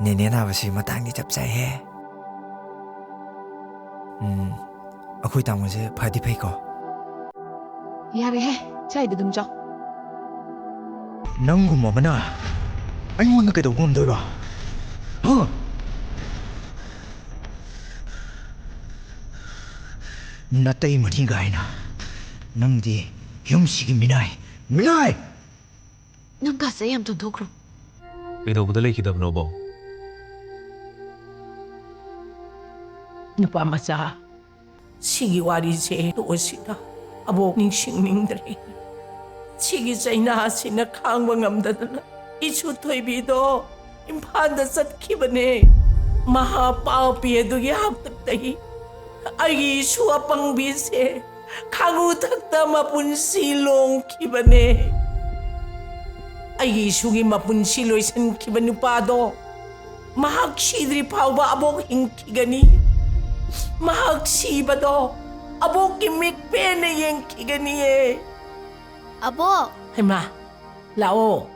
네네 나와시 마땅히 잡자해. 아코이 당원세 파디 페이코. 야래 자이드 dum죠. 낭구마 마나. 아이원나 그래도 곰도이바. 나따이 머리가이나. 낭디 юм식이 미나이. Nang kasi yam tuntukro. ꯀꯩꯗꯧꯕꯗ ꯂꯩꯈꯤꯗꯕꯅꯣꯕꯣ 누파 마자 시기 와리제 도시다 아복 닝싱닝들이 시기 자이나시나 강방암다들라 이슈 토이비도 임판다 sat키버네 마하파오피에도 약득다이 아이 수아빵비세 강우탁다 마분 실롱 키버네 아이 수기 마분 실로이 산 키버네 빠도 mahak sidri pauba abok hingkigani mahak sibado abok kimik pene yang kigani eh Abo, hema lao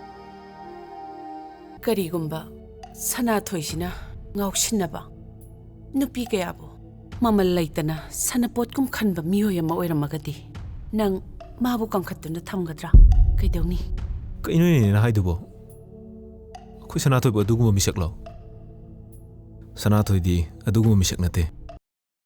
karigumba sanathoi ngausinaba nupi kayabo mamal laitana sanapot kum khanba mihoy ama oiramagadi nang mabu kangkhatuna thamgadra kaidawni ꯀꯩꯅꯣꯅꯦꯅ ꯍꯥꯏꯗꯨꯕꯣ ꯑꯩꯈꯣꯏ ꯁꯅꯥꯊꯣꯏꯕꯨ ꯑꯗꯨꯒꯨꯝꯕ ꯃꯤꯁꯛꯂꯣ ꯁꯅꯥꯊꯣꯏꯗꯤ ꯑꯗꯨꯒꯨꯝꯕ ꯃꯤꯁꯛ ꯅꯠꯇꯦ